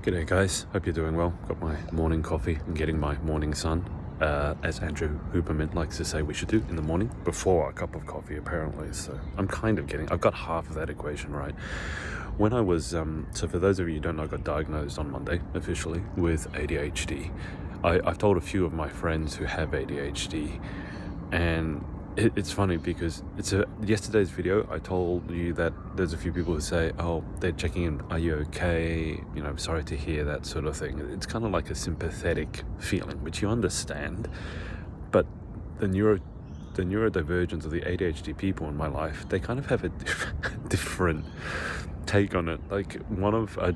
G'day guys, hope you're doing well. Got my morning coffee and getting my morning sun, as Andrew Huberman likes to say we should do in the morning, before a cup of coffee apparently. So I've got half of that equation right. When I was, so for those of you who don't know, I got diagnosed on Monday officially with ADHD. I've told a few of my friends who have ADHD, and it's funny because yesterday's video I told you that there's a few people who say, oh, they're checking in, are you okay, sorry to hear, that sort of thing. It's kind of like a sympathetic feeling, which you understand. But the neurodivergence of the ADHD people in my life, they kind of have a different take on it. Like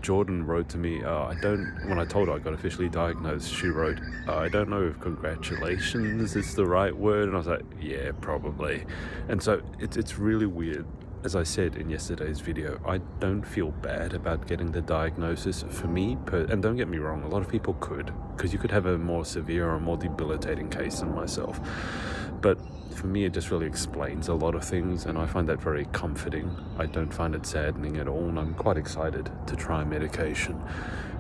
Jordan wrote to me, when I told her I got officially diagnosed, she wrote, I don't know if congratulations is the right word. And I was like, yeah, probably. And so it's really weird. As I said in yesterday's video, I don't feel bad about getting the diagnosis. For me, and don't get me wrong, a lot of people could, because you could have a more severe or more debilitating case than myself. But for me, it just really explains a lot of things, and I find that very comforting. I don't find it saddening at all, and I'm quite excited to try medication.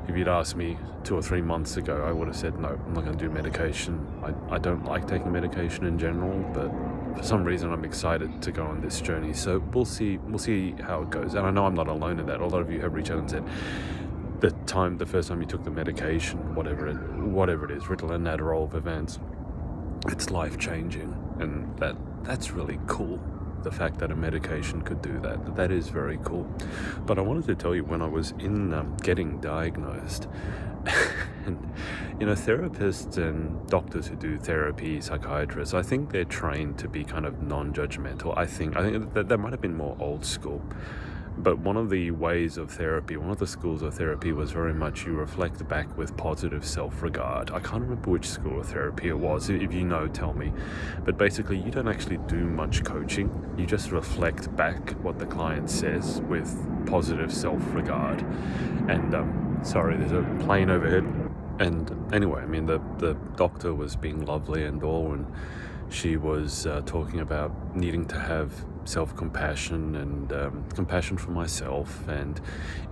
If you'd asked me 2 or 3 months ago, I would have said, no, I'm not going to do medication. I don't like taking medication in general, but for some reason I'm excited to go on this journey. So we'll see how it goes. And I know I'm not alone in that. A lot of you have reached out and said, the first time you took the medication, whatever it is, Ritalin, Adderall, Vivance, it's life-changing, and that's really cool. The fact that a medication could do that is very cool. But I wanted to tell you, when I was in getting diagnosed, and therapists and doctors who do therapy, psychiatrists, I think they're trained to be kind of non-judgmental. I think that might have been more old school. But one of the ways of therapy, one of the schools of therapy, was very much you reflect back with positive self-regard. I can't remember which school of therapy it was. If you know, tell me. But basically, you don't actually do much coaching. You just reflect back what the client says with positive self-regard. And sorry, there's a plane overhead. And anyway, the doctor was being lovely and all, and she was talking about needing to have self-compassion and compassion for myself. And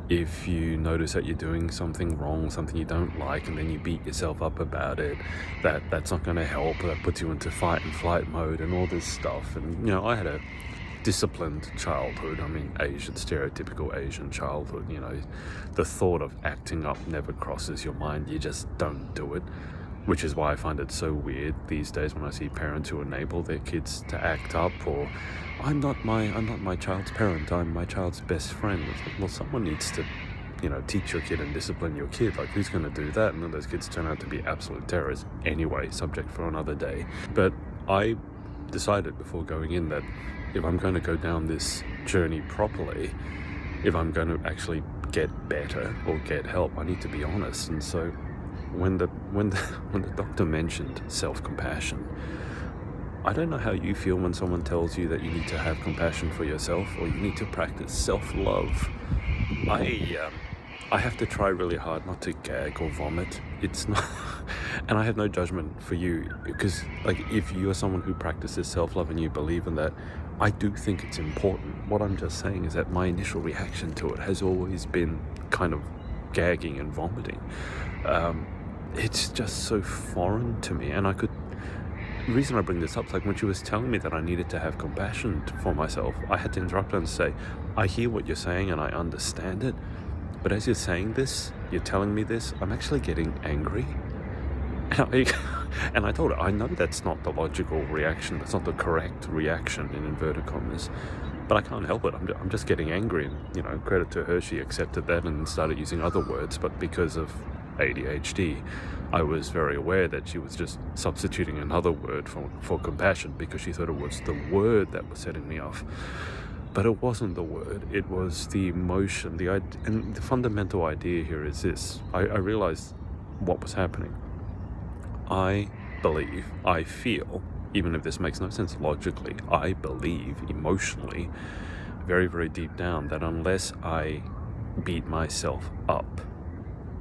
if you notice that you're doing something wrong, something you don't like, and then you beat yourself up about it, that's not going to help. That puts you into fight and flight mode and all this stuff. And I had a disciplined childhood. Stereotypical Asian childhood. The thought of acting up never crosses your mind. You just don't do it. Which is why I find it so weird these days when I see parents who enable their kids to act up, or I'm not my child's parent, I'm my child's best friend. It's like, well, someone needs to, teach your kid and discipline your kid. Like, who's going to do that? And then those kids turn out to be absolute terrorists. Anyway, subject for another day. But I decided before going in that if I'm going to go down this journey properly, if I'm going to actually get better or get help, I need to be honest. And so when the doctor mentioned self-compassion, I don't know how you feel when someone tells you that you need to have compassion for yourself, or you need to practice self-love. I have to try really hard not to gag or vomit. It's not, and I have no judgment for you, because if you're someone who practices self-love and you believe in that, I do think it's important. What I'm just saying is that my initial reaction to it has always been kind of gagging and vomiting. It's just so foreign to me, and the reason I bring this up is when she was telling me that I needed to have compassion for myself, I had to interrupt her and say, I hear what you're saying and I understand it, but as you're saying this, you're telling me this, I'm actually getting angry. And I told her, I know that's not the logical reaction, that's not the correct reaction, in inverted commas, but I can't help it. I'm just getting angry. And credit to her, she accepted that and started using other words. But because of ADHD, I was very aware that she was just substituting another word for compassion, because she thought it was the word that was setting me off. But it wasn't the word, it was the emotion. And the fundamental idea here is this. I realized what was happening. I feel, even if this makes no sense logically, I believe emotionally, very, very deep down, that unless I beat myself up,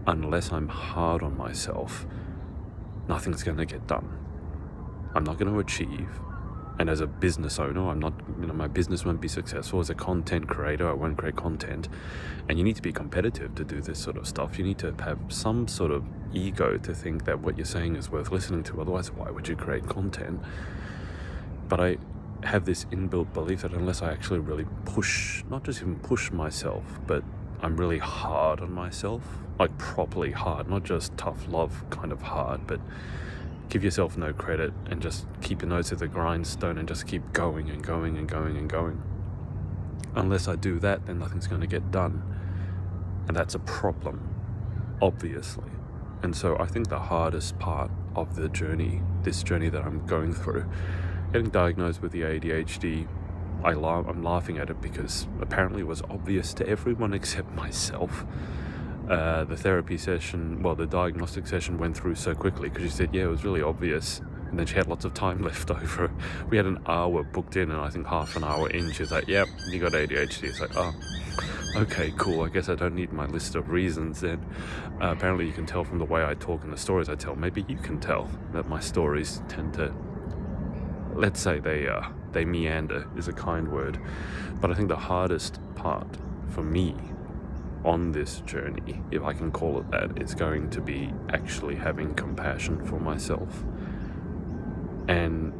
unless I'm hard on myself, nothing's going to get done. I'm not going to achieve. And as a business owner, I'm not, my business won't be successful. As a content creator, I won't create content. And you need to be competitive to do this sort of stuff. You need to have some sort of ego to think that what you're saying is worth listening to. Otherwise, why would you create content? But I have this inbuilt belief that unless I actually really push, not just even push myself, but I'm really hard on myself, like properly hard, not just tough love kind of hard, but give yourself no credit and just keep your nose to the grindstone and just keep going and going and going and going. Unless I do that, then nothing's going to get done. And that's a problem, obviously. And so I think the hardest part of the journey, this journey that I'm going through, getting diagnosed with the ADHD, I'm laughing at it because apparently it was obvious to everyone except myself. The therapy session, the diagnostic session went through so quickly because she said, yeah, it was really obvious. And then she had lots of time left over. We had an hour booked in, and I think half an hour in, she was like, yep, you got ADHD. It's like, oh, okay, cool. I guess I don't need my list of reasons then. Apparently you can tell from the way I talk and the stories I tell. Maybe you can tell that my stories tend to, let's say they meander is a kind word. But I think the hardest part for me on this journey, if I can call it that, is going to be actually having compassion for myself. And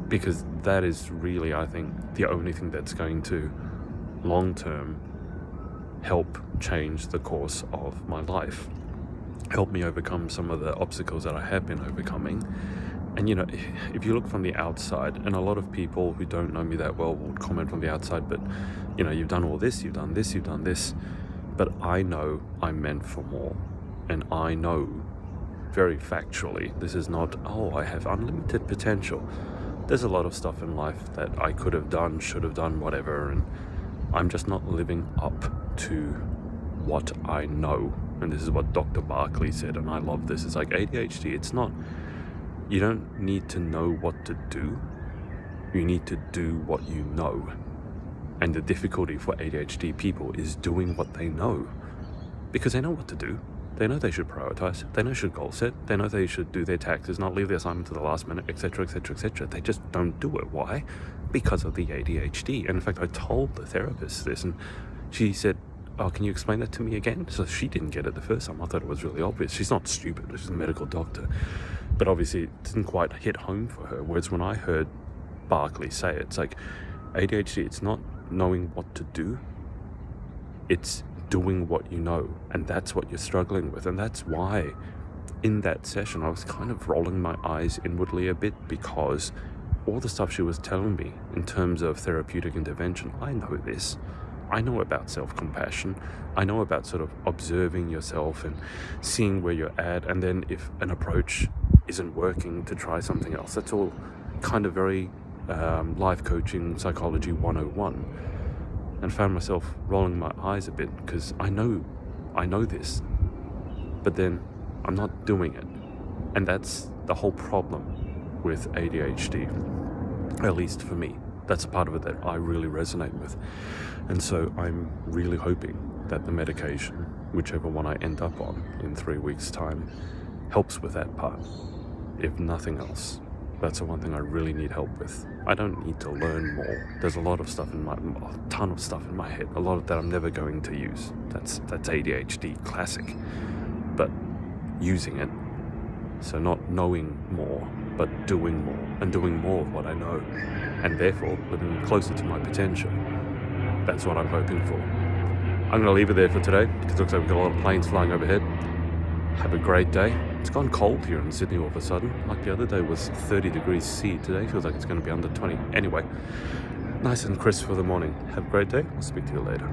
because that is really, I think, the only thing that's going to long term help change the course of my life, help me overcome some of the obstacles that I have been overcoming. And if you look from the outside, and a lot of people who don't know me that well would comment from the outside, but you've done all this, you've done this, you've done this. But I know I'm meant for more. And I know very factually, this is not, I have unlimited potential. There's a lot of stuff in life that I could have done, should have done, whatever, and I'm just not living up to what I know. And this is what Dr. Barkley said, and I love this. It's like ADHD, it's not, you don't need to know what to do. You need to do what you know. And the difficulty for ADHD people is doing what they know. Because they know what to do. They know they should prioritize. They know they should goal set. They know they should do their taxes, not leave the assignment to the last minute, etc., etc., etc. They just don't do it. Why? Because of the ADHD. And in fact, I told the therapist this, and she said, oh, can you explain that to me again? So she didn't get it the first time. I thought it was really obvious. She's not stupid. She's a medical doctor. But obviously, it didn't quite hit home for her. Whereas when I heard Barkley say it, it's like, ADHD, it's not knowing what to do. It's doing what you know, and that's what you're struggling with. And that's why in that session I was kind of rolling my eyes inwardly a bit, because all the stuff she was telling me in terms of therapeutic intervention, I know this. I know about self-compassion. I know about sort of observing yourself and seeing where you're at, and then if an approach isn't working, to try something else. That's all kind of very life coaching, psychology 101. And found myself rolling my eyes a bit because I know this, but then I'm not doing it. And that's the whole problem with ADHD, at least for me. That's a part of it that I really resonate with. And so I'm really hoping that the medication, whichever one I end up on in 3 weeks' time, helps with that part, if nothing else. That's the one thing I really need help with. I don't need to learn more. There's a ton of stuff in my head, a lot of that I'm never going to use. That's ADHD, classic. But using it, so not knowing more, but doing more, and doing more of what I know, and therefore living closer to my potential. That's what I'm hoping for. I'm going to leave it there for today, because it looks like we've got a lot of planes flying overhead. Have a great day. It's gone cold here in Sydney all of a sudden. Like the other day was 30 degrees C. Today feels like it's going to be under 20. Anyway, nice and crisp for the morning. Have a great day. I'll speak to you later.